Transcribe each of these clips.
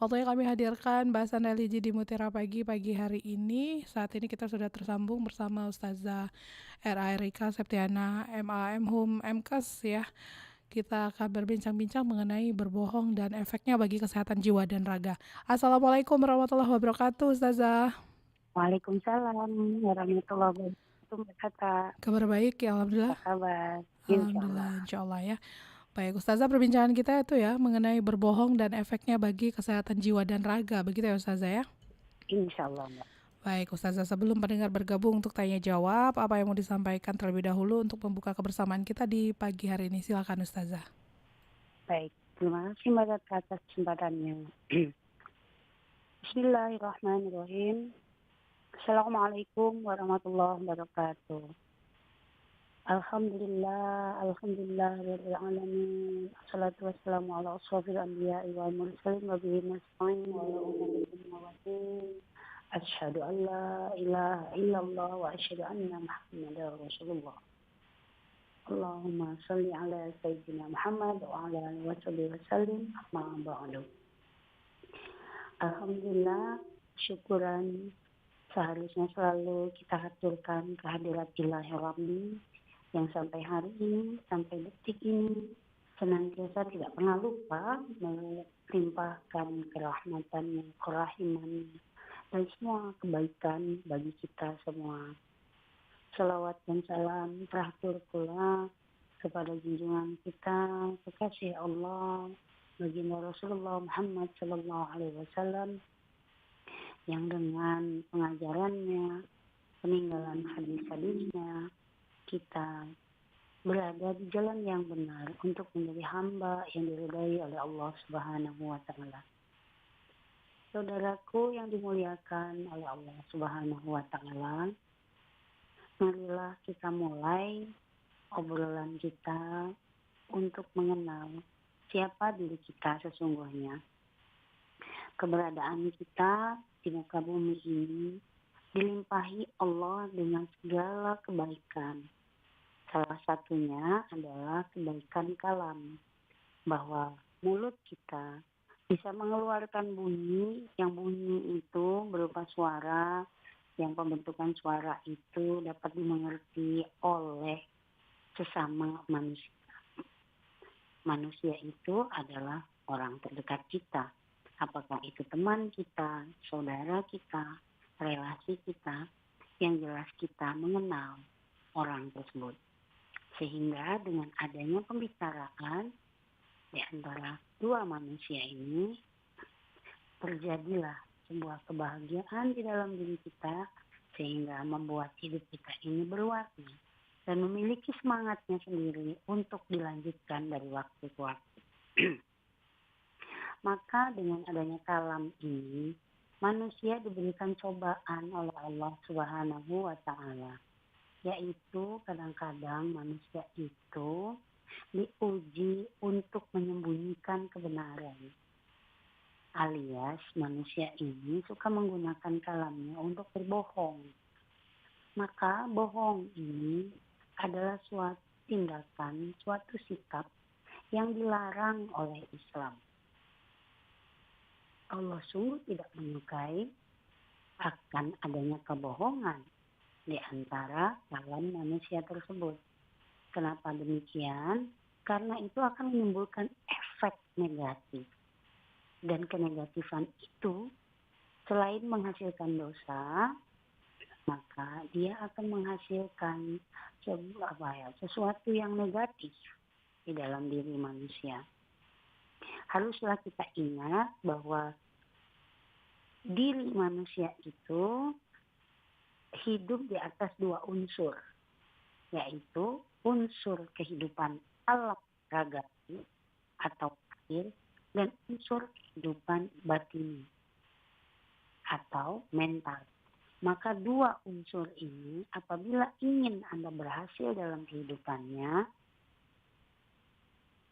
Waktunya kami hadirkan bahasan religi di Mutiara pagi hari ini. Saat ini kita sudah tersambung bersama Ustazah R.A. Erika Septiana, MA, MHum, MKes ya. Kita akan berbincang-bincang mengenai berbohong dan efeknya bagi kesehatan jiwa dan raga. Assalamualaikum warahmatullahi wabarakatuh, Ustazah. Waalaikumsalam warahmatullahi wabarakatuh, Mbak Kakak. Kabar baik ya, Apa Alhamdulillah. kabar? Insyaallah. Alhamdulillah, insya Allah ya. Baik, Ustazah, perbincangan kita itu ya mengenai berbohong dan efeknya bagi kesehatan jiwa dan raga. Begitu ya, Ustazah ya? Insyaallah, Mbak. Baik, Ustazah, sebelum pendengar bergabung untuk tanya jawab, apa yang mau disampaikan terlebih dahulu untuk membuka kebersamaan kita di pagi hari ini? Silakan, Ustazah. Baik, terima kasih Mbak Kakak atas kesempatannya. Bismillahirrahmanirrahim. Assalamualaikum warahmatullahi wabarakatuh. Alhamdulillah rabbil alamin. Assalatu wassalamu ala asrofil anbiya'i wal mursalin wa bihi nasta'in wa ala ummatin wabatin. Asyhadu an la ilaha illallah wa asyhadu anna Muhammadar Rasulullah. Allahumma shalli ala sayyidina Muhammad wa ala alihi wa sahbihi wasallim. Amma ba'du. Alhamdulillah, syukuran seharusnya selalu kita haturkan kehadirat Ilahi Rabbi yang sampai hari ini, sampai detik ini senantiasa tidak pernah lupa melimpahkan kerahmatannya, kerahimannya, dan semua kebaikan bagi kita semua. Salawat dan salam teratur pula kepada junjungan kita, kekasih Allah, baginda Rasulullah Muhammad Sallallahu Alaihi Wasallam, yang dengan pengajarannya, peninggalan hadis-hadisnya, kita berada di jalan yang benar untuk menjadi hamba yang diridhai oleh Allah Subhanahu wa Ta'ala. Saudaraku yang dimuliakan oleh Allah Subhanahu wa Ta'ala, marilah kita mulai obrolan kita untuk mengenal siapa diri kita sesungguhnya. Keberadaan kita di muka bumi ini dilimpahi Allah dengan segala kebaikan. Salah satunya adalah kebaikan kalam, bahwa mulut kita bisa mengeluarkan bunyi, yang bunyi itu berupa suara, yang pembentukan suara itu dapat dimengerti oleh sesama manusia. Manusia itu adalah orang terdekat kita. Apakah itu teman kita, saudara kita, relasi kita, yang jelas kita mengenal orang tersebut. Sehingga dengan adanya pembicaraan di antara dua manusia ini, terjadilah sebuah kebahagiaan di dalam diri kita, sehingga membuat hidup kita ini berwarna dan memiliki semangatnya sendiri untuk dilanjutkan dari waktu ke waktu. Maka dengan adanya kalam ini, manusia diberikan cobaan oleh Allah Subhanahu wa Ta'ala, yaitu kadang-kadang manusia itu diuji untuk menyembunyikan kebenaran, alias manusia ini suka menggunakan kalamnya untuk berbohong. Maka bohong ini adalah suatu tindakan, suatu sikap yang dilarang oleh Islam. Allah sungguh tidak menyukai akan adanya kebohongan di antara kalam manusia tersebut. Kenapa demikian? Karena itu akan menimbulkan efek negatif. Dan kenegatifan itu selain menghasilkan dosa, maka dia akan menghasilkan sesuatu yang negatif di dalam diri manusia. Haruslah kita ingat bahwa diri manusia itu hidup di atas dua unsur, yaitu unsur kehidupan alam ragani atau lahir dan unsur kehidupan batini atau mental. Maka dua unsur ini apabila ingin Anda berhasil dalam kehidupannya,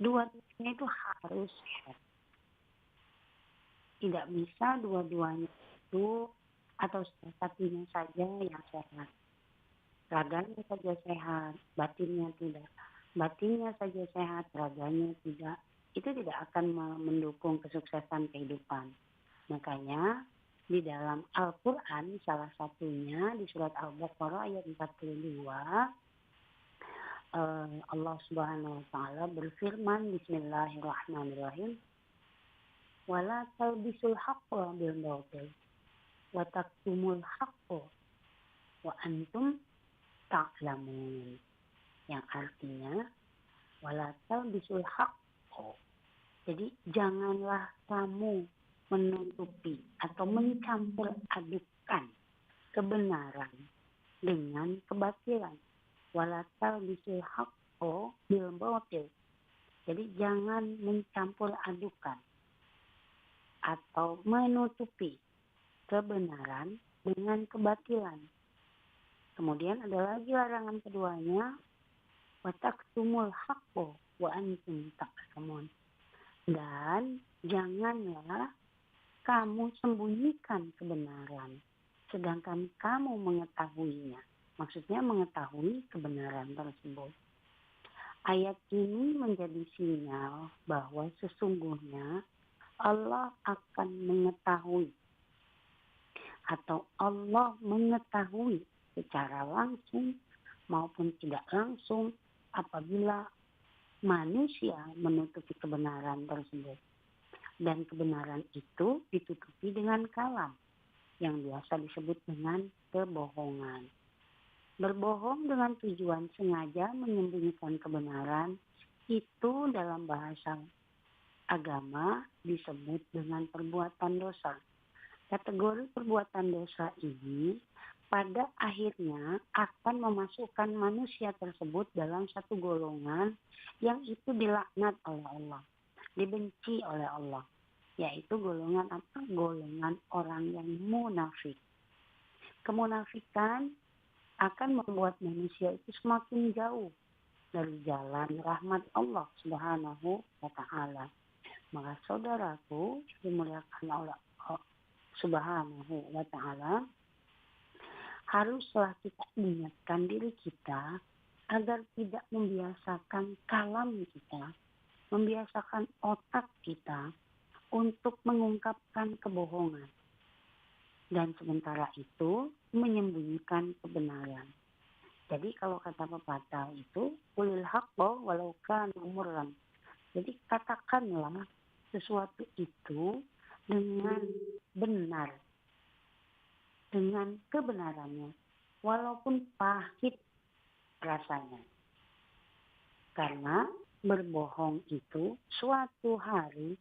dua-duanya itu harus sehat. Tidak bisa dua-duanya itu atau salah satunya saja yang sehat. Raganya saja sehat, batinnya tidak. Batinnya saja sehat, raganya tidak. Itu tidak akan mendukung kesuksesan kehidupan. Makanya di dalam Al-Quran salah satunya di surat Al-Baqarah ayat 42 Allah Subhanahu wa taala berfirman, Bismillahirrahmanirrahim, wala talbisul haqqo bil batil wa taktumul haqqo wa antum ta'lamun. Yang artinya wala talbisul haqqo. Jadi janganlah kamu menutupi atau mencampur adukan kebenaran dengan kebatilan. Wala talbisul haqqo bil batil. Jadi jangan mencampur adukan atau menutupi kebenaran dengan kebatilan. Kemudian ada lagi larangan keduanya, wa taktumul haqqo wa antum ta'lamun. Dan janganlah kamu sembunyikan kebenaran sedangkan kamu mengetahuinya. Maksudnya mengetahui kebenaran tersebut. Ayat ini menjadi sinyal bahwa sesungguhnya Allah akan mengetahui atau Allah mengetahui secara langsung maupun tidak langsung apabila manusia menutupi kebenaran tersebut. Dan kebenaran itu ditutupi dengan kalam yang biasa disebut dengan kebohongan. Berbohong dengan tujuan sengaja menyembunyikan kebenaran itu dalam bahasa agama disebut dengan perbuatan dosa. Kategori perbuatan dosa ini pada akhirnya akan memasukkan manusia tersebut dalam satu golongan yang itu dilaknat oleh Allah, dibenci oleh Allah, yaitu golongan apa? Golongan orang yang munafik. Kemunafikan akan membuat manusia itu semakin jauh dari jalan rahmat Allah Subhanahu wa taala. Maka saudaraku dimuliakan oleh Allah Subhanahu wa taala, haruslah kita ingatkan diri kita agar tidak membiasakan kalam kita, membiasakan otak kita untuk mengungkapkan kebohongan. Dan sementara itu menyembunyikan kebenaran. Jadi kalau kata pepatah itu, qulil haqqo walau kana murran. Jadi katakanlah sesuatu itu dengan benar, dengan kebenarannya, walaupun pahit rasanya. Karena berbohong itu suatu hari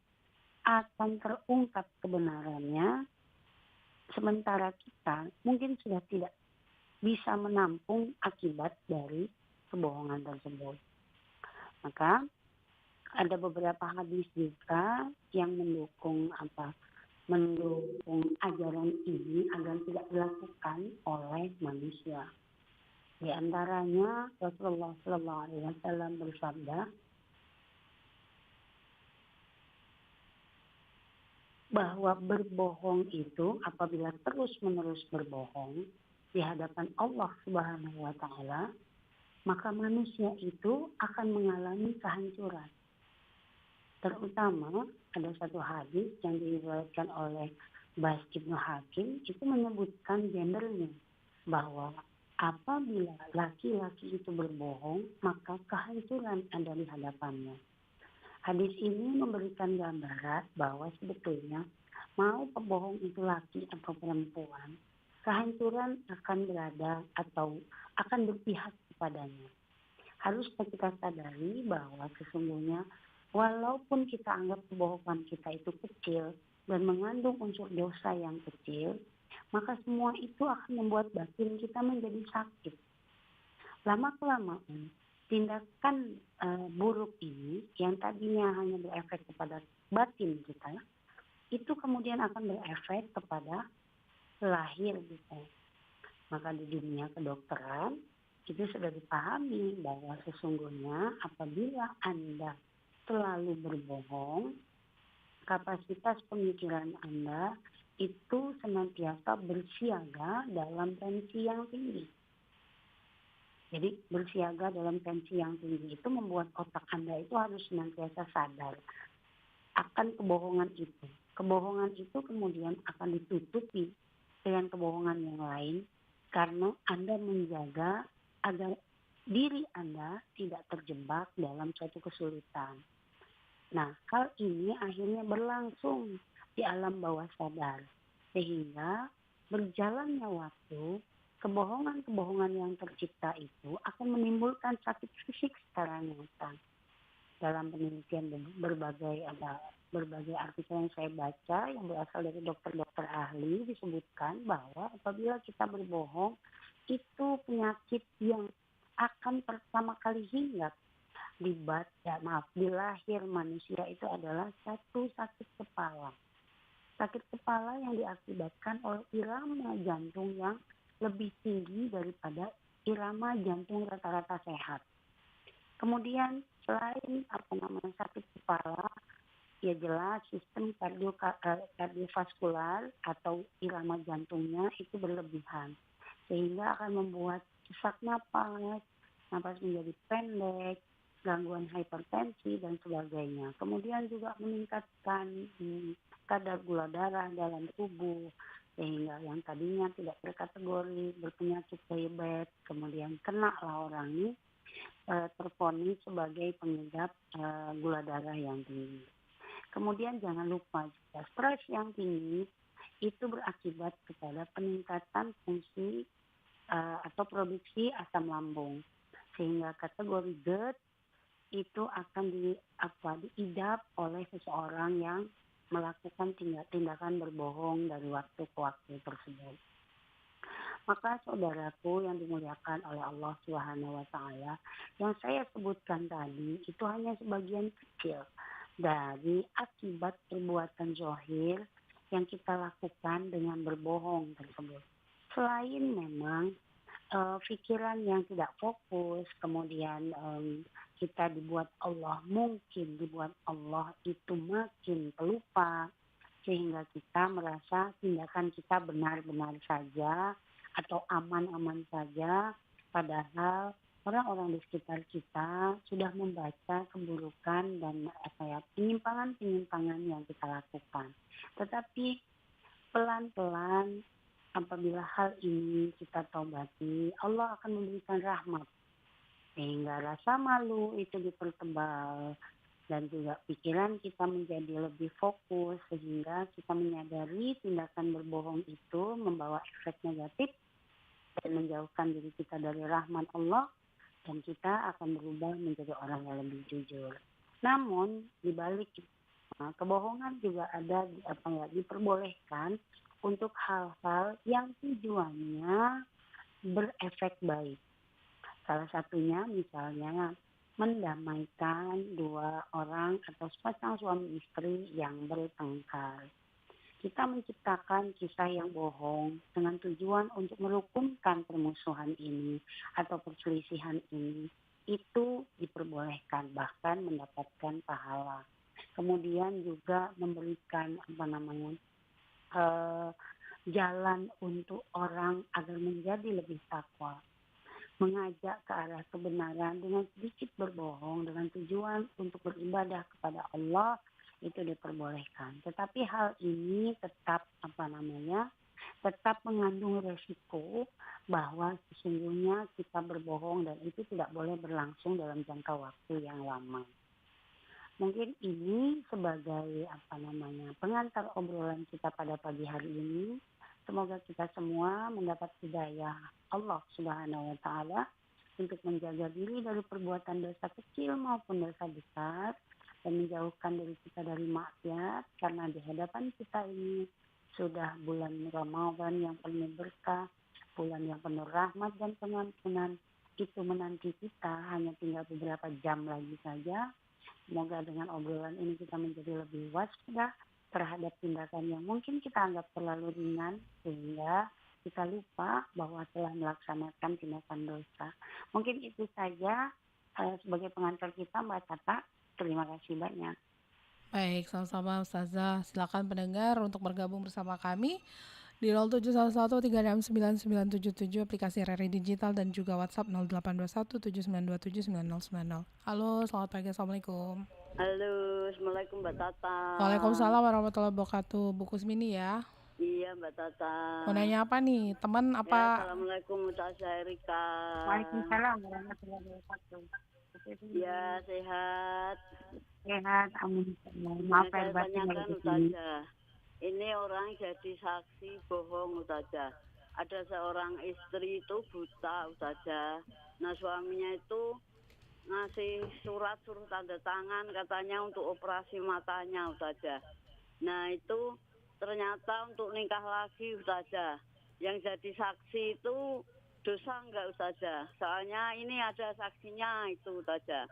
akan terungkap kebenarannya, sementara kita mungkin sudah tidak bisa menampung akibat dari kebohongan tersebut. Maka ada beberapa hadis juga yang mendukung ajaran ini agar tidak dilakukan oleh manusia. Di antaranya Rasulullah SAW bersabda bahwa berbohong itu apabila terus-menerus berbohong di hadapan Allah Subhanahu wa taala, maka manusia itu akan mengalami kehancuran. Terutama ada satu hadis yang diriwayatkan oleh Bas Ibnu Hakim itu menyebutkan gendernya, bahwa apabila laki-laki itu berbohong maka kehancuran ada di hadapannya. Hadis ini memberikan gambaran bahwa sebetulnya mau pembohong itu laki atau perempuan, kehancuran akan berada atau akan berpihak kepadanya. Harus kita sadari bahwa sesungguhnya walaupun kita anggap kebohongan kita itu kecil dan mengandung unsur dosa yang kecil, maka semua itu akan membuat batin kita menjadi sakit. Lama-kelamaan tindakan buruk ini yang tadinya hanya berefek kepada batin kita, itu kemudian akan berefek kepada lahir kita. Maka di dunia kedokteran itu sudah dipahami bahwa sesungguhnya apabila Anda selalu berbohong, kapasitas pemikiran Anda itu senantiasa bersiaga dalam tensi yang tinggi. Jadi bersiaga dalam tensi yang tinggi itu membuat otak Anda itu harus senantiasa sadar akan kebohongan itu. Kebohongan itu kemudian akan ditutupi dengan kebohongan yang lain karena Anda menjaga agar diri Anda tidak terjebak dalam suatu kesulitan. Nah, hal ini akhirnya berlangsung di alam bawah sadar, sehingga berjalannya waktu, kebohongan-kebohongan yang tercipta itu akan menimbulkan sakit fisik secara nyata. Dalam penelitian berbagai artikel yang saya baca yang berasal dari dokter-dokter ahli disebutkan bahwa apabila kita berbohong itu penyakit yang akan pertama kali hinggap di lahir manusia itu adalah satu sakit kepala. Sakit kepala yang diakibatkan oleh irama jantung yang lebih tinggi daripada irama jantung rata-rata sehat. Kemudian selain sakit kepala, ya jelas sistem kardiovaskular atau irama jantungnya itu berlebihan, sehingga akan membuat sesak napas menjadi pendek, gangguan hipertensi dan sebagainya. Kemudian juga meningkatkan kadar gula darah dalam tubuh, sehingga yang tadinya tidak berkategori berpenyakit diabetes, kemudian kena lah orang ini tervonis sebagai pengidap gula darah yang tinggi. Kemudian jangan lupa juga stres yang tinggi itu berakibat kepada peningkatan fungsi atau produksi asam lambung, sehingga kategori GERD itu akan diidap oleh seseorang yang melakukan tindakan berbohong dari waktu ke waktu tersebut. Maka saudaraku yang dimuliakan oleh Allah Subhanahu wa Ta'ala, yang saya sebutkan tadi itu hanya sebagian kecil dari akibat perbuatan zahir yang kita lakukan dengan berbohong tersebut. Selain memang pikiran yang tidak fokus, kemudian kita dibuat Allah itu makin pelupa, sehingga kita merasa tindakan kita benar-benar saja atau aman-aman saja, padahal orang-orang di sekitar kita sudah membaca keburukan dan penyimpangan-penyimpangan yang kita lakukan. Tetapi pelan-pelan apabila hal ini kita taubati, Allah akan memberikan rahmat, sehingga rasa malu itu dipertebal dan juga pikiran kita menjadi lebih fokus, sehingga kita menyadari tindakan berbohong itu membawa efek negatif dan menjauhkan diri kita dari rahmat Allah, dan kita akan berubah menjadi orang yang lebih jujur. Namun di balik kebohongan juga ada diperbolehkan untuk hal-hal yang tujuannya berefek baik. Salah satunya misalnya mendamaikan dua orang atau sepasang suami istri yang bertengkar. Kita menciptakan kisah yang bohong dengan tujuan untuk merukunkan permusuhan ini atau perselisihan ini, itu diperbolehkan, bahkan mendapatkan pahala. Kemudian juga memberikan jalan untuk orang agar menjadi lebih takwa, mengajak ke arah kebenaran dengan sedikit berbohong dengan tujuan untuk beribadah kepada Allah, itu diperbolehkan. Tetapi hal ini tetap mengandung resiko bahwa sesungguhnya kita berbohong dan itu tidak boleh berlangsung dalam jangka waktu yang lama. Mungkin ini sebagai pengantar obrolan kita pada pagi hari ini. Semoga kita semua mendapat hidayah Allah Subhanahu wa Ta'ala untuk menjaga diri dari perbuatan dosa kecil maupun dosa besar, dan menjauhkan diri kita dari maksiat, karena di hadapan kita ini sudah bulan Ramadan yang penuh berkah, bulan yang penuh rahmat dan pengampunan. Itu menanti kita, hanya tinggal beberapa jam lagi saja. Semoga dengan obrolan ini kita menjadi lebih waspada terhadap tindakan yang mungkin kita anggap terlalu ringan, sehingga kita lupa bahwa telah melaksanakan tindakan dosa. Mungkin itu saja sebagai pengantar kita, Mbak Tata. Terima kasih banyak. Baik, sama-sama Ustazah. Silakan pendengar untuk bergabung bersama kami di 0711369977, aplikasi RRI Digital, dan juga WhatsApp 082179279090. Halo, selamat pagi. Assalamualaikum. Halo, Assalamualaikum Mbak Tata. Waalaikumsalam warahmatullahi wabarakatuh. Bu Kusmini ya. Iya Mbak Tata. Mau nanya apa nih? Teman Ya, apa? Assalamualaikum Tasya Erika. Waalaikumsalam warahmatullahi wabarakatuh. Ya, sehat. Sehat, amin. Yang Maaf saya lahir batin tanyakan dari sini. Ustazah, ini orang jadi saksi bohong Ustazah. Ada seorang istri itu buta Ustazah. Nah suaminya itu ngasih surat suruh tanda tangan katanya untuk operasi matanya Ustazah. Nah itu ternyata untuk nikah lagi Ustazah. Yang jadi saksi itu dosa enggak Ustazah? Soalnya ini ada saksinya itu Ustazah.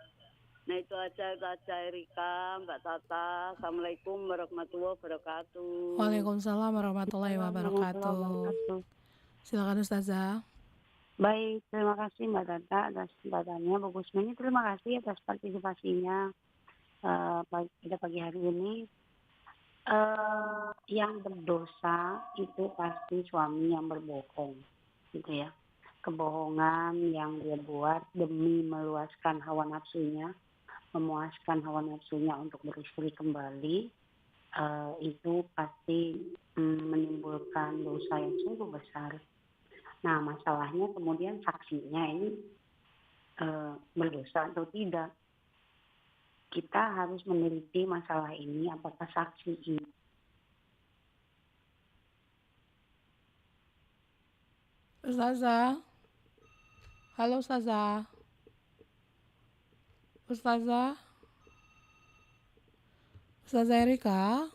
Nah itu aja Ustazah Erika, Mbak Tata. Assalamualaikum warahmatullahi wabarakatuh. Waalaikumsalam warahmatullahi wabarakatuh. Silakan Ustazah. Baik, terima kasih Mbak Tata atas kesempatannya. Bu Kusmini, terima kasih atas partisipasinya pada pagi hari ini. Yang berdosa itu pasti suami yang berbohong, gitu ya. Kebohongan yang dia buat demi meluaskan hawa nafsunya, memuaskan hawa nafsunya untuk beristri kembali, itu pasti menimbulkan dosa yang sungguh besar. Nah, masalahnya kemudian saksinya ini berdosa atau tidak. Kita harus meneliti masalah ini, apakah saksi ini Ustazah. Halo Ustazah. Ustazah. Ustazah Erika.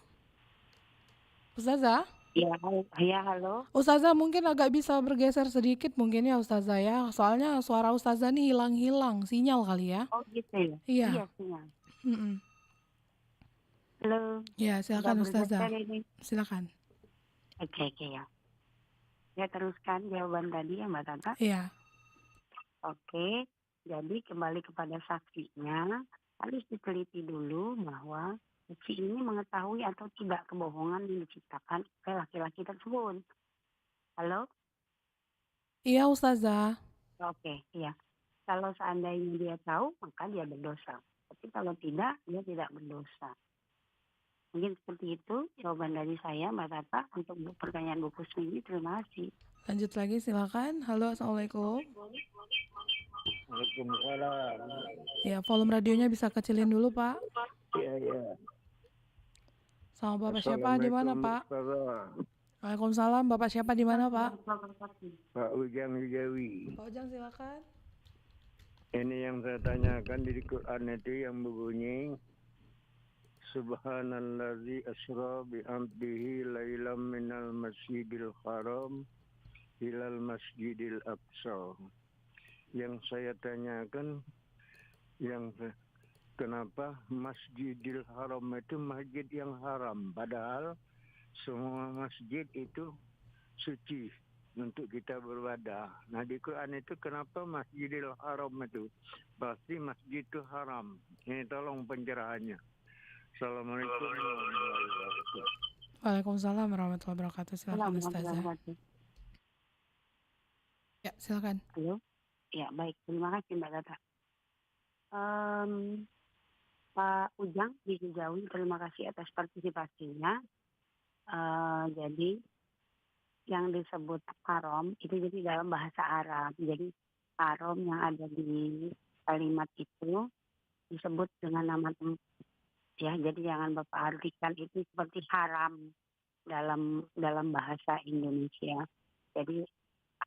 Ustazah. Ya, halo. Ustazah mungkin agak bisa bergeser sedikit mungkin ya Ustazah ya. Soalnya suara Ustazah nih hilang-hilang sinyal kali ya. Oh gitu ya? Iya. Iya, sinyal. Mm-mm. Halo. Ya silakan Ustazah. Ini. Silakan. Oke ya. Ya teruskan jawaban tadi ya Mbak Tata. Iya. Oke, jadi kembali kepada saksinya, harus diteliti dulu bahwa saksi ini mengetahui atau tidak kebohongan yang diciptakan oleh laki-laki tersebut. Halo? Iya Ustazah. Oke, iya. Kalau seandainya dia tahu, maka dia berdosa. Tapi kalau tidak, dia tidak berdosa. Mungkin seperti itu jawaban dari saya, Mbak Tata, untuk pertanyaan Bu Kusmi ini. Terima kasih. Lanjut lagi silakan. Halo, Assalamualaikum. Waalaikumsalam. Ya, volume radionya bisa kecilin dulu, Pak. Iya. Sama Bapak siapa di mana, Pak? Waalaikumsalam. Bapak siapa di mana, Pak? Pak Ujang Hijawi. Pak Ujang silakan. Ini yang saya tanyakan di Quran itu yang berbunyi Subhanallazi asra bi 'abdihi lailam minal masjidil haram ilal masjidil aqsa. Yang saya tanyakan kenapa Masjidil Haram itu masjid yang haram, padahal semua masjid itu suci untuk kita beribadah. Nah di Quran itu kenapa Masjidil Haram itu pasti masjid itu haram? Ini tolong pencerahannya. Assalamualaikum warahmatullahi wabarakatuh. Waalaikumsalam warahmatullahi wabarakatuh. Silakan Ustazah. Ya, silakan. Halo. Ya, baik. Terima kasih Mbak Tata. Pak Ujang di Hijawi, terima kasih atas partisipasinya. Jadi yang disebut haram itu jadi dalam bahasa Arab. Jadi haram yang ada di kalimat itu disebut dengan nama tempat. Ya, jadi jangan Bapak artikan itu seperti haram dalam bahasa Indonesia. Jadi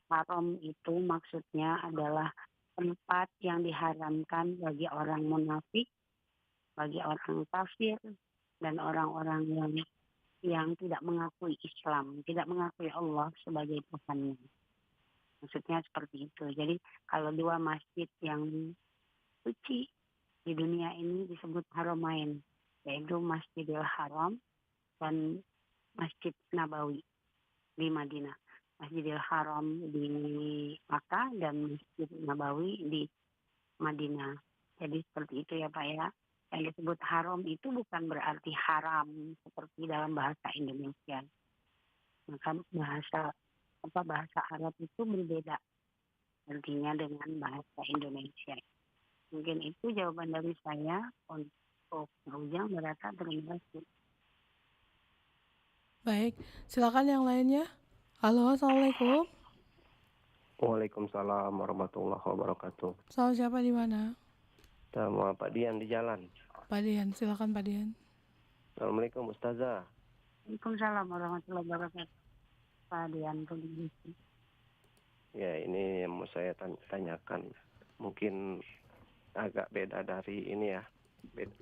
haram itu maksudnya adalah tempat yang diharamkan bagi orang munafik, bagi orang kafir, dan orang-orang yang tidak mengakui Islam, tidak mengakui Allah sebagai Tuhannya. Maksudnya seperti itu. Jadi kalau dua masjid yang suci di dunia ini disebut haramain, yaitu Masjidil Haram dan Masjid Nabawi di Madinah. Masjidil Haram di Makkah dan Masjid Nabawi di Madinah. Jadi seperti itu ya Pak ya. Yang disebut haram itu bukan berarti haram seperti dalam bahasa Indonesia. Maka bahasa Arab itu berbeda artinya dengan bahasa Indonesia. Mungkin itu jawaban dari saya untuk cukup. Ujang berkata terima kasih. Baik, silakan yang lainnya. Halo, assalamualaikum. Waalaikumsalam warahmatullahi wabarakatuh. Sama siapa di mana? Sama Pak Dian di jalan. Pak Dian, silakan Pak Dian. Assalamualaikum Ustazah. Waalaikumsalam warahmatullahi wabarakatuh. Pak Dian Polisi. Ya, ini yang mau saya tanyakan. Mungkin agak beda dari ini ya.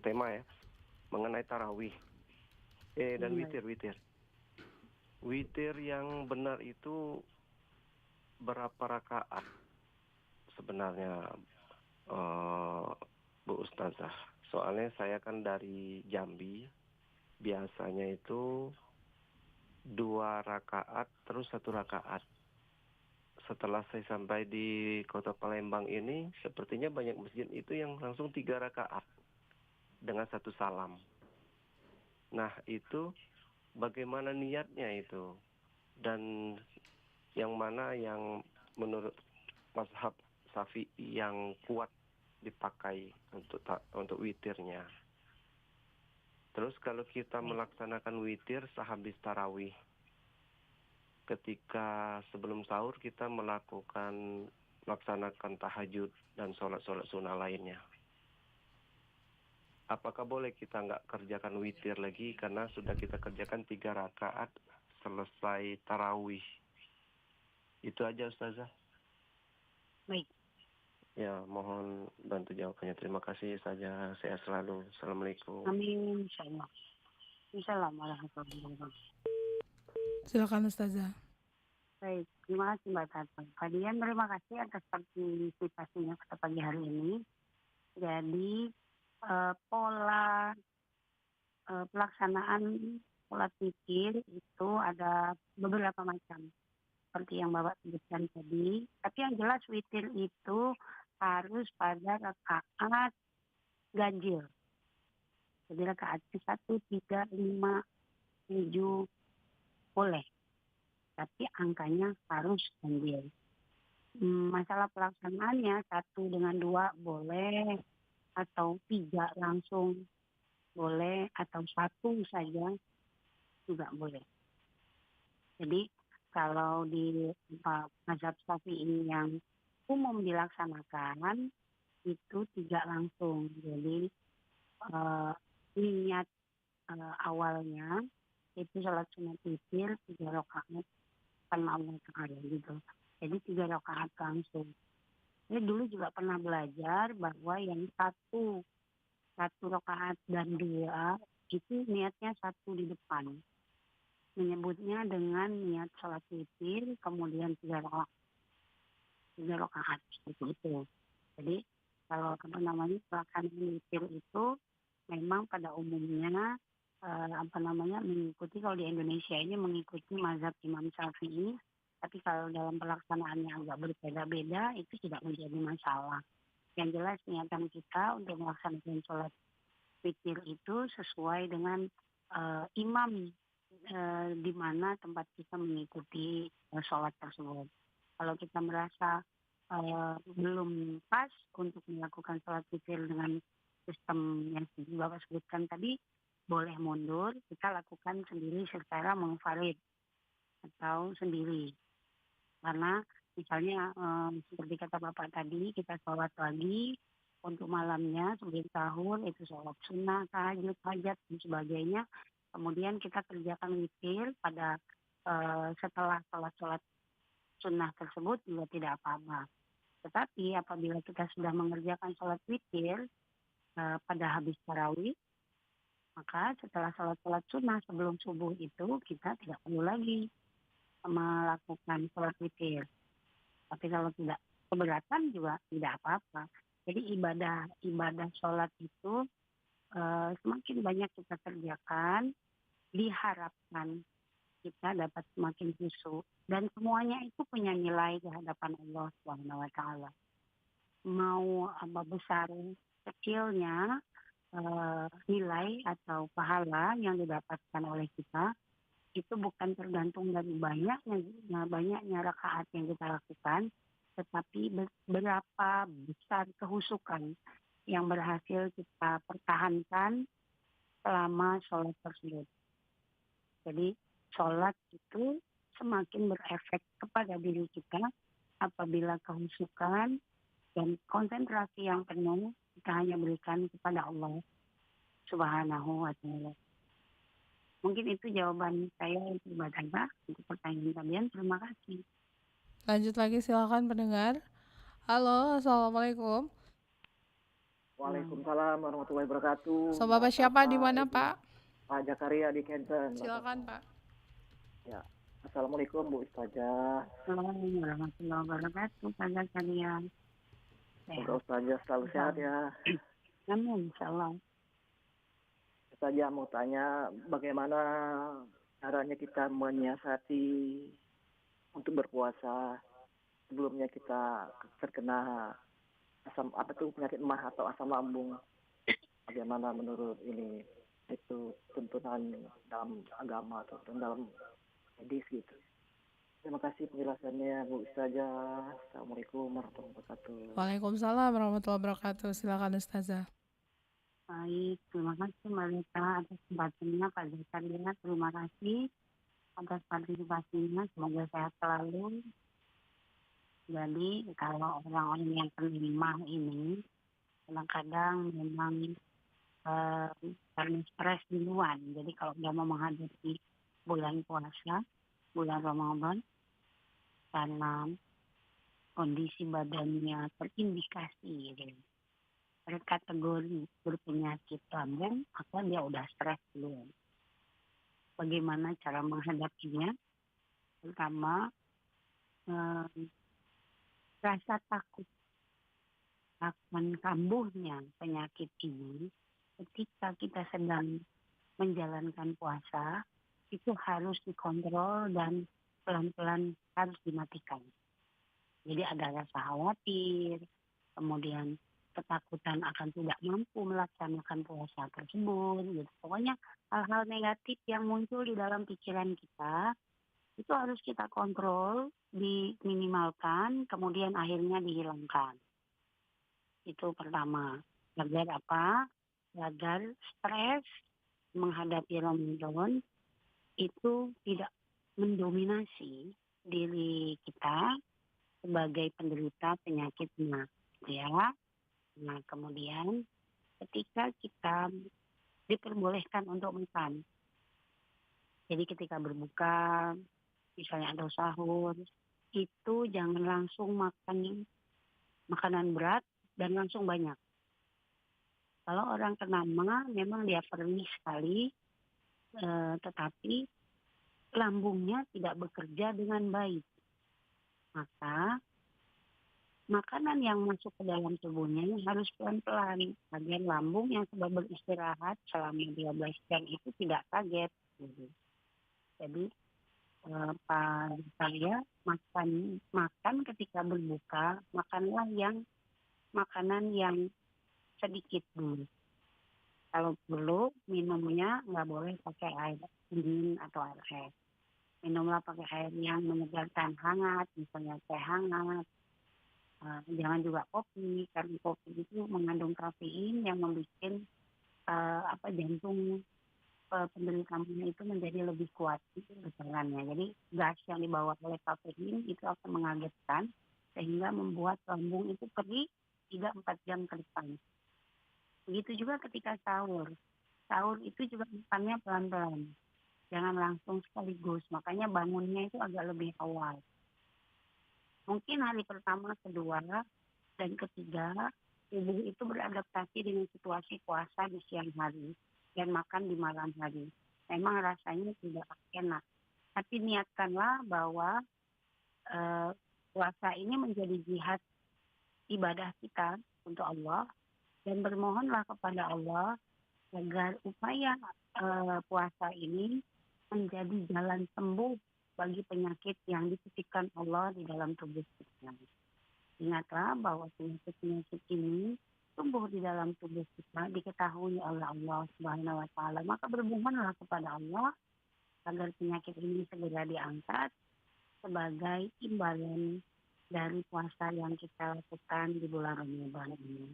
Tema ya. Mengenai tarawih. Dan witir. Witir yang benar itu berapa rakaat sebenarnya, Bu Ustazah? Soalnya saya kan dari Jambi, biasanya itu 2 rakaat terus 1 rakaat. Setelah saya sampai di kota Palembang ini, sepertinya banyak masjid itu yang langsung 3 rakaat dengan 1 salam. Nah, itu bagaimana niatnya itu? Dan yang mana yang menurut mazhab Syafi'i yang kuat dipakai untuk witirnya? Terus kalau kita melaksanakan witir sehabis tarawih, ketika sebelum sahur kita melaksanakan tahajud dan sholat sunnah lainnya, apakah boleh kita nggak kerjakan witir lagi karena sudah kita kerjakan 3 rakaat selesai tarawih? Itu aja Ustazah. Baik. Ya, mohon bantu jawabannya. Terima kasih saja. Sehat selalu. Assalamualaikum. Amin. Insyaallah. Assalamualaikum warahmatullahi wabarakatuh. Silakan Ustazah. Baik, terima kasih Mbak Tata. Pak Dian, terima kasih atas partisipasinya pada pagi hari ini. Jadi pola pelaksanaan sholat witir itu ada beberapa macam. Seperti yang Bapak sebutkan tadi. Tapi yang jelas witir itu harus pada rakaat ganjil. Jadi rakaat 1, 3, 5, 7 boleh. Tapi angkanya harus ganjil. Masalah pelaksanaannya 1 dengan 2 boleh. Atau 3 langsung boleh. Atau 1 saja juga boleh. Jadi kalau di mazhab Syafi'i yang umum dilaksanakan itu 3 langsung. Jadi niat awalnya itu sholat sunat witir 3 rakaat karena Allah Ta'ala gitu. Jadi 3 rakaat langsung. Saya dulu juga pernah belajar bahwa yang 1 rakaat dan 2 itu niatnya 1 di depan. Menyebutnya dengan niat sholat witir, kemudian 3 rakaat seperti itu. Jadi kalau pelaksanaan witir itu memang pada umumnya mengikuti, kalau di Indonesia ini mengikuti mazhab Imam Syafi'i, tapi kalau dalam pelaksanaannya agak berbeda-beda itu tidak menjadi masalah. Yang jelas niatan kita untuk melaksanakan sholat witir itu sesuai dengan imam di mana tempat kita mengikuti sholat tersebut. Kalau kita merasa belum pas untuk melakukan sholat witir dengan sistem yang Bapak sebutkan tadi, boleh mundur, kita lakukan sendiri secara munfarid atau sendiri. Karena misalnya seperti kata Bapak tadi, kita sholat pagi untuk malamnya sebelum sahur, itu sholat sunnah, tahajud, hajat, dan sebagainya. Kemudian kita kerjakan witir pada setelah sholat sunnah tersebut juga tidak apa-apa. Tetapi apabila kita sudah mengerjakan sholat witir pada habis tarawih, maka setelah sholat sunnah sebelum subuh itu kita tidak perlu lagi melakukan sholat witir. Tapi kalau tidak keberatan juga tidak apa-apa. Jadi ibadah sholat itu semakin banyak kita kerjakan, diharapkan kita dapat semakin khusyuk. Dan semuanya itu punya nilai di hadapan Allah SWT. Mau apa besar kecilnya nilai atau pahala yang didapatkan oleh kita itu bukan tergantung dari banyaknya rakaat yang kita lakukan, tetapi berapa besar kehusukan yang berhasil kita pertahankan selama sholat tersebut. Jadi sholat itu semakin berefek kepada diri kita apabila kehusukan dan konsentrasi yang penuh kita hanya berikan kepada Allah Subhanahu wa Ta'ala. Mungkin itu jawaban saya untuk Mbak Tata untuk pertanyaan kalian. Terima kasih. Lanjut lagi, silakan pendengar. Halo, assalamualaikum. Waalaikumsalam warahmatullahi wabarakatuh. So, Bapak siapa di mana, Pak? Pak Jakaria di Kenten. Silakan, Pak. Ya. Assalamualaikum Bu Ustazah. Assalamualaikum warahmatullahi wabarakatuh. Pada kalian. Semoga Ustazah selalu sehat ya. Amin, insyaallah. Ustazah mau tanya bagaimana caranya kita menyiasati untuk berpuasa sebelumnya kita terkena penyakit emah atau asam lambung. Bagaimana menurut ini itu tuntunan dalam agama atau dalam medis gitu. Terima kasih penjelasannya Bu Ustazah. Assalamualaikum warahmatullahi wabarakatuh. Waalaikumsalam warahmatullahi wabarakatuh. Silakan Ustazah. Baik, terima kasih Mbak Lita atas kesempatannya Pak Jakaria. Terima kasih atas partisipasinya. Semoga sehat selalu. Jadi kalau orang-orang yang penerima ini kadang-kadang memang karena stres duluan. Jadi kalau dia mau menghadapi bulan puasa, bulan Ramadan, karena kondisi badannya terindikasi gitu, terkategori berpenyakit lambung, maka dia udah stres duluan. Bagaimana cara menghadapinya? Pertama, rasa takut akan kambuhnya penyakit ini ketika kita sedang menjalankan puasa itu harus dikontrol dan pelan-pelan harus dimatikan. Jadi ada rasa khawatir, kemudian ketakutan akan tidak mampu melaksanakan puasa tersebut. Gitu. Pokoknya hal-hal negatif yang muncul di dalam pikiran kita itu harus kita kontrol, diminimalkan, kemudian akhirnya dihilangkan. Itu pertama. Agar apa? Agar stres menghadapi Ramadan itu tidak mendominasi diri kita sebagai penderita penyakit emah, ya. Nah, kemudian ketika kita diperbolehkan untuk makan, jadi ketika berbuka, misalnya atau sahur, itu jangan langsung makan makanan berat dan langsung banyak. Kalau orang kena emah, memang dia perih sekali, tetapi lambungnya tidak bekerja dengan baik. Maka makanan yang masuk ke dalam tubuhnya harus pelan-pelan agar lambung yang sudah beristirahat selama 12 jam itu tidak kaget. Jadi Pak saya makan ketika berbuka, makanlah makanan yang sedikit dulu. Kalau perlu minumnya nggak boleh pakai air dingin atau air es. Minumlah pakai air yang menyegarkan hangat, misalnya teh hangat. Jangan juga kopi, karena kopi itu mengandung kafein yang membuat jantung penderita emah itu menjadi lebih kuat geserannya. Jadi gas yang dibawa oleh kafein itu akan mengagetkan sehingga membuat lambung itu perih 3-4 jam ke depan. Begitu juga ketika sahur. Sahur itu juga makannya pelan-pelan. Jangan langsung sekaligus. Makanya bangunnya itu agak lebih awal. Mungkin hari pertama, kedua, dan ketiga, tubuh itu beradaptasi dengan situasi puasa di siang hari dan makan di malam hari. Memang rasanya tidak enak. Tapi niatkanlah bahwa puasa ini menjadi jihad ibadah kita untuk Allah dan bermohonlah kepada Allah agar upaya puasa ini menjadi jalan sembuh bagi penyakit yang dititipkan Allah di dalam tubuh kita. Ingatlah bahwa penyakit ini tumbuh di dalam tubuh kita, diketahui oleh Allah Subhanahu wa Ta'ala. Maka bermohonlah kepada Allah agar penyakit ini segera diangkat sebagai imbalan dari puasa yang kita lakukan di bulan Ramadan ini.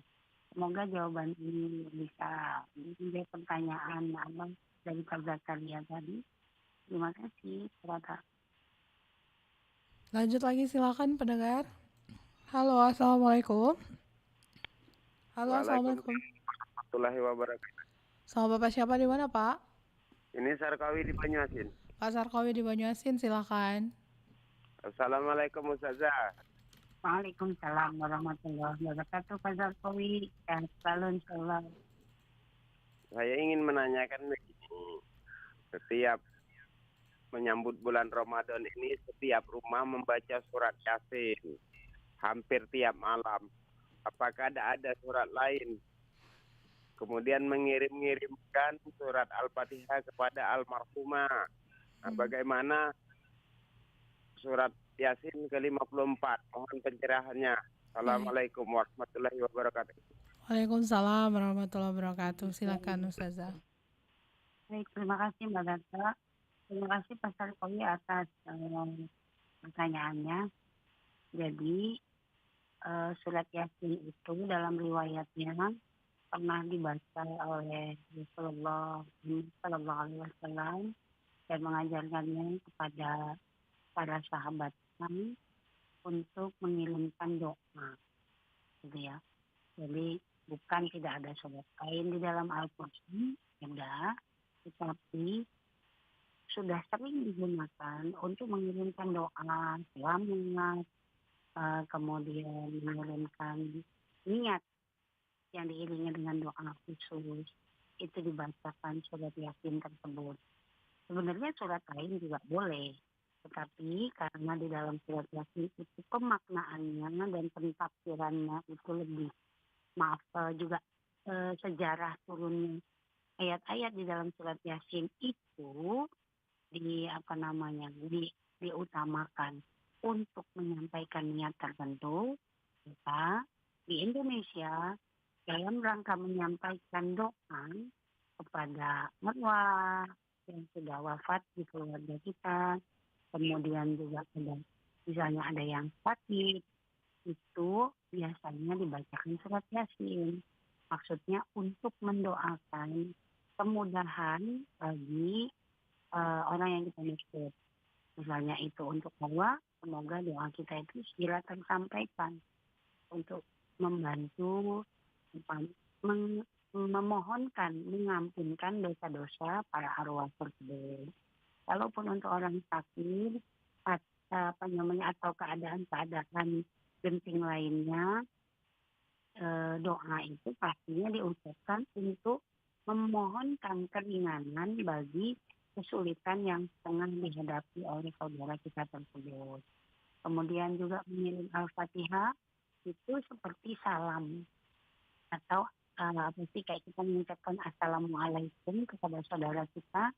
Semoga jawaban ini bisa menjadi pertanyaan Abang dari Pak Zakaria tadi. Terima kasih. Lanjut lagi silakan pendengar. Halo, assalamualaikum. Halo, assalamualaikum. Warahmatullahi wabarakatuh. Sama Bapak siapa di mana, Pak? Ini Sarkawi di Banyuasin. Pak Sarkawi di Banyuasin, silakan. Assalamualaikum Ustazah. Waalaikumsalam warahmatullahi wabarakatuh. Pak Zarkowi, selalu insyaallah. Saya ingin menanyakan begini. Setiap menyambut bulan Ramadan ini, setiap rumah membaca surat Yasin. Hampir tiap malam. Apakah ada surat lain? Kemudian mengirimkan surat Al-Fatihah kepada almarhumah. Nah, bagaimana surat Yasin ke-54? Mohon pencerahannya. Assalamualaikum warahmatullahi wabarakatuh. Waalaikumsalam warahmatullahi wabarakatuh. Silakan Ustazah. Baik, terima kasih Mbak Gata. Terima kasih Pak Sarkowi atas pertanyaannya. Jadi surat Yasin itu dalam riwayatnya pernah dibaca oleh Rasulullah Sallallahu Alaihi Wasallam dan mengajarkannya kepada para sahabat untuk mengirimkan doa, gitu ya. Jadi bukan tidak ada surat lain di dalam Al-Quran, ada, tetapi sudah sering digunakan untuk mengirimkan doa selamat, kemudian mengirimkan niat yang diiringi dengan doa khusus, itu dibacakan surat Yasin tersebut. Sebenarnya surat lain juga boleh, tetapi karena di dalam surat Yasin itu pemaknaannya dan pentafsirannya itu lebih, juga sejarah turunnya ayat-ayat di dalam surat Yasin itu diutamakan untuk menyampaikan niat tertentu. Kita di Indonesia dalam rangka menyampaikan doa kepada arwah yang sudah wafat di keluarga kita, kemudian juga misalnya ada yang sakit, itu biasanya dibacakan surat Yasin. Maksudnya untuk mendoakan kemudahan bagi orang yang kita maksud. Misalnya itu untuk arwah, semoga doa kita itu segera tersampaikan untuk membantu memohonkan, mengampunkan dosa-dosa para arwah tersebut. Walaupun untuk orang sakit atau keadaan-keadaan genting lainnya, doa itu pastinya diucapkan untuk memohonkan keringanan bagi kesulitan yang tengah dihadapi oleh saudara kita tersebut. Kemudian juga mengirim Al-Fatihah itu seperti salam atau kayak kita mengucapkan Assalamualaikum kepada saudara kita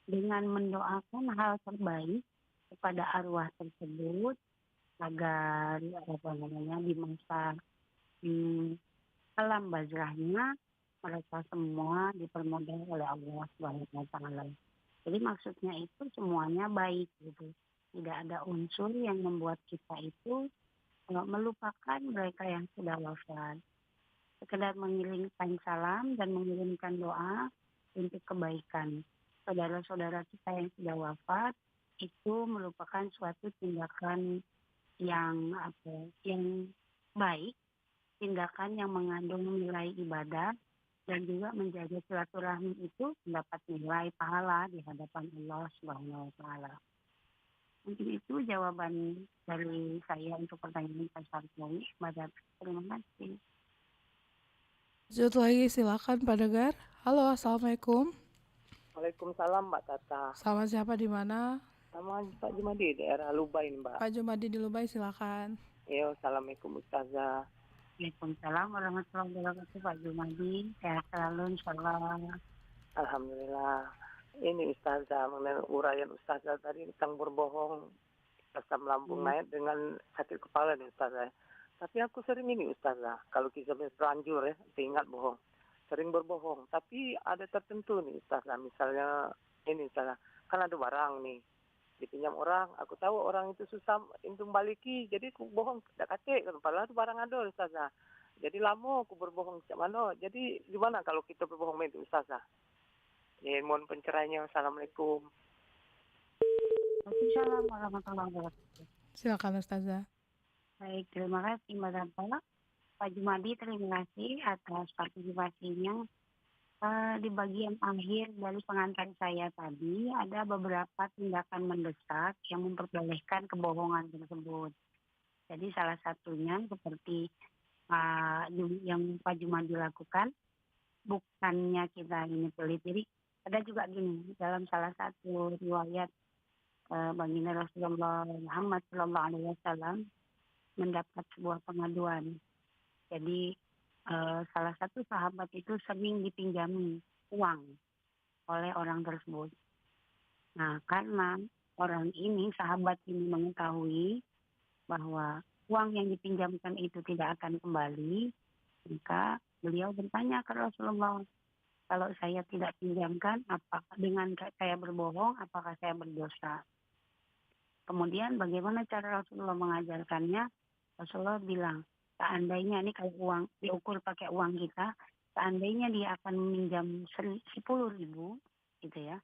dengan mendoakan hal terbaik kepada arwah tersebut agar di masa alam bazrahnya mereka semua dipermudah oleh Allah Subhanahu wa taala. Jadi maksudnya itu semuanya baik gitu. Tidak ada unsur yang membuat kita itu melupakan mereka yang sudah wafat. Sekedar mengirimkan salam dan mengirimkan doa untuk kebaikan saudara-saudara kita yang sudah wafat itu merupakan suatu tindakan yang baik, tindakan yang mengandung nilai ibadah dan juga menjaga silaturahmi itu mendapat nilai pahala di hadapan Allah Subhanahu wa taala. Mungkin itu jawaban dari saya untuk pertanyaan Pak Sarkowi. Terima kasih. Lanjut lagi silakan Pak Degar. Halo, assalamualaikum. Waalaikumsalam Mbak Tata. Sama siapa di mana? Sama Pak Jumadi, daerah Lubain Mbak. Pak Jumadi di Lubai, silakan. Yo, assalamualaikum Ustazah. Waalaikumsalam warahmatullahi wabarakatuh Pak Jumadi. Sehat selalu insyaallah. Alhamdulillah. Ini Ustazah, mengenai uraian Ustazah tadi tentang berbohong, asam lambung naik dengan sakit kepala nih Ustazah. Tapi aku sering ini Ustazah, kalau kita terlanjur ya, ingat bohong. Sering berbohong, tapi ada tertentu nih Ustazah. Misalnya ini Ustazah, kan ada barang nih, dipinjam orang, aku tahu orang itu susah untuk baliki, jadi aku bohong, tidak kacik, padahal itu barang ada Ustazah. Jadi lama aku berbohong cak mana. Jadi gimana kalau kita berbohong itu Ustazah? Ya, mohon penceraiannya. Assalamualaikum. Waalaikumsalam warahmatullahi wabarakatuh. Silakan Ustazah. Baik, terima kasih Mbak Dapa. Pak Jumadi, terima kasih atas partisipasinya. Di bagian akhir dari pengantar saya tadi, ada beberapa tindakan mendesak yang memperbolehkan kebohongan tersebut. Jadi salah satunya seperti yang Pak Jumadi lakukan, bukannya kita ini pelitiri, ada juga gini, dalam salah satu riwayat baginda Rasulullah Muhammad SAW mendapat sebuah pengaduan. Jadi salah satu sahabat itu sering dipinjami uang oleh orang tersebut. Nah, karena sahabat ini mengetahui bahwa uang yang dipinjamkan itu tidak akan kembali, maka beliau bertanya ke Rasulullah, kalau saya tidak pinjamkan, apakah dengan saya berbohong, apakah saya berdosa? Kemudian bagaimana cara Rasulullah mengajarkannya? Rasulullah bilang, seandainya ini kalau uang diukur pakai uang kita, seandainya dia akan meminjam 10.000 gitu ya,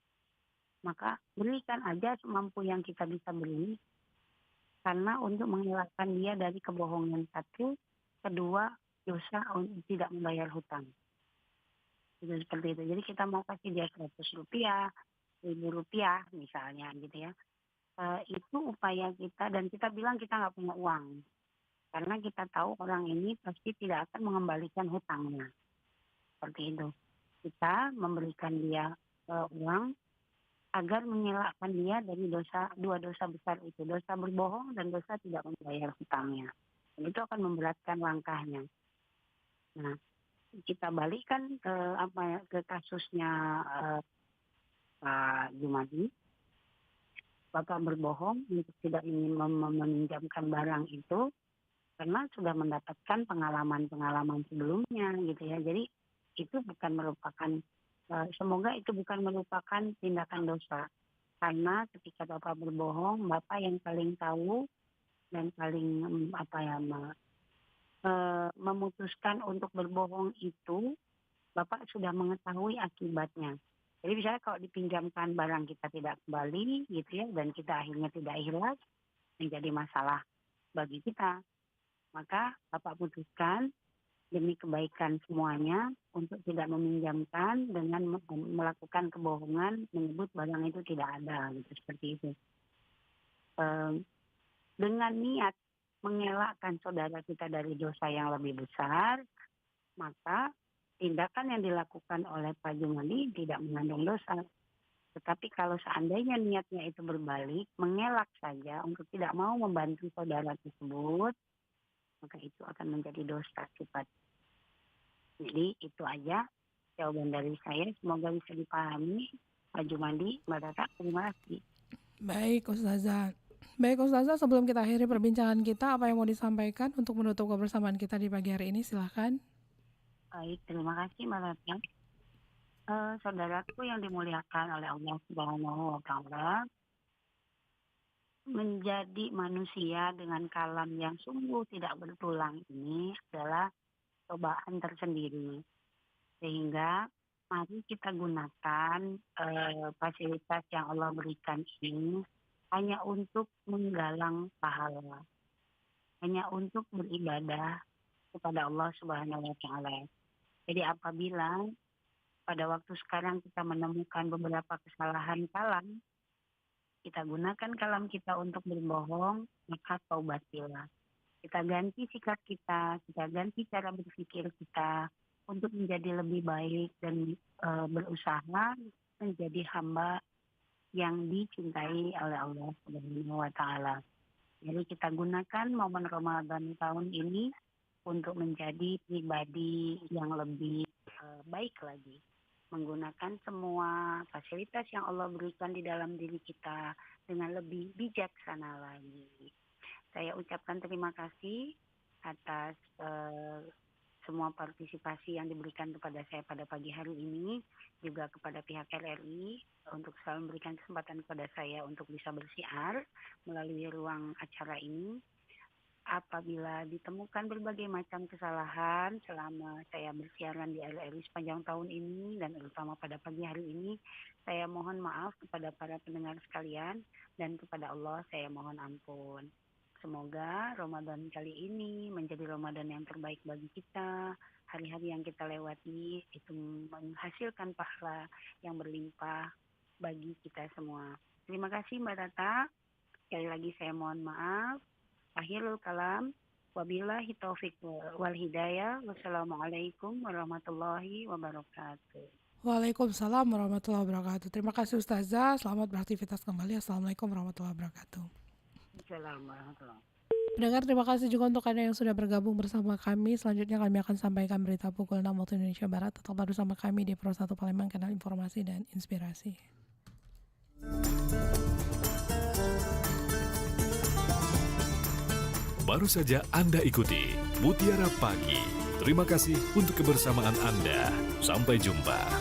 maka berikan aja semampu yang kita bisa beri, karena untuk mengelakkan dia dari kebohongan satu, kedua dosa tidak membayar hutang. Itu seperti itu. Jadi kita mau kasih dia 100 rupiah, 1.000 rupiah misalnya gitu ya. Itu upaya kita, dan kita bilang kita nggak punya uang. Karena kita tahu orang ini pasti tidak akan mengembalikan hutangnya. Seperti itu. Kita memberikan dia uang agar mengelakkan dia dari dua dosa besar itu. Dosa berbohong dan dosa tidak membayar hutangnya. Dan itu akan memberatkan langkahnya. Nah, kita balikkan ke kasusnya Pak Jumadi. Bapak berbohong untuk tidak ingin meminjamkan barang itu, karena sudah mendapatkan pengalaman-pengalaman sebelumnya gitu ya. Jadi itu bukan merupakan, semoga itu bukan merupakan tindakan dosa. Karena ketika Bapak berbohong, Bapak yang paling tahu dan paling memutuskan untuk berbohong itu, Bapak sudah mengetahui akibatnya. Jadi misalnya kalau dipinjamkan barang kita tidak kembali gitu ya, dan kita akhirnya tidak ikhlas, menjadi masalah bagi kita. Maka Bapak putuskan demi kebaikan semuanya untuk tidak meminjamkan dengan melakukan kebohongan, menyebut barang itu tidak ada, gitu, seperti itu. Dengan niat mengelakkan saudara kita dari dosa yang lebih besar, maka tindakan yang dilakukan oleh Pak Jumadi tidak mengandung dosa. Tetapi kalau seandainya niatnya itu berbalik, mengelak saja untuk tidak mau membantu saudara tersebut, maka itu akan menjadi dosa sifat. Jadi itu aja jawaban dari saya. Semoga bisa dipahami Pak Jumadi, Mbak Tata. Terima kasih. Baik Ustazah, sebelum kita akhiri perbincangan kita, apa yang mau disampaikan untuk menutup kebersamaan kita di pagi hari ini? Silahkan. Baik, terima kasih Mbak Tata. Saudaraku yang dimuliakan oleh Allah Subhanahu wa Ta'ala, menjadi manusia dengan kalam yang sungguh tidak bertulang ini adalah cobaan tersendiri. Sehingga mari kita gunakan fasilitas yang Allah berikan ini hanya untuk menggalang pahala, hanya untuk beribadah kepada Allah Subhanahu wa Ta'ala. Jadi apabila pada waktu sekarang kita menemukan beberapa kesalahan kalam, kita gunakan kalam kita untuk berbohong, maka taubatilah. Kita ganti sikap kita ganti cara berpikir kita untuk menjadi lebih baik dan berusaha menjadi hamba yang dicintai oleh Allah Subhanahu wa Ta'ala. Jadi kita gunakan momen Ramadan tahun ini untuk menjadi pribadi yang lebih baik lagi. Menggunakan semua fasilitas yang Allah berikan di dalam diri kita dengan lebih bijaksana lagi. Saya ucapkan terima kasih atas semua partisipasi yang diberikan kepada saya pada pagi hari ini, juga kepada pihak RRI untuk selalu memberikan kesempatan kepada saya untuk bisa bersiar melalui ruang acara ini. apabila ditemukan berbagai macam kesalahan selama saya bersiaran di RRI sepanjang tahun ini dan terutama pada pagi hari ini, saya mohon maaf kepada para pendengar sekalian dan kepada Allah saya mohon ampun. Semoga Ramadan kali ini menjadi Ramadan yang terbaik bagi kita. Hari-hari yang kita lewati itu menghasilkan pahala yang berlimpah bagi kita semua. Terima kasih Mbak Tata. Sekali lagi saya mohon maaf. Akhirul kalam. Wabillahi taufiq wal hidayah. Wassalamualaikum warahmatullahi wabarakatuh. Waalaikumsalam warahmatullahi wabarakatuh. Terima kasih Ustazah. Selamat beraktivitas kembali. Assalamualaikum warahmatullahi wabarakatuh. Assalamualaikum. Pendengar, terima kasih juga untuk Anda yang sudah bergabung bersama kami. Selanjutnya kami akan sampaikan berita pukul 6 waktu Indonesia Barat. Tetaplah bersama kami di Pro 1 Palembang, kanal informasi dan inspirasi. Baru saja Anda ikuti Mutiara Pagi. Terima kasih untuk kebersamaan Anda. Sampai jumpa.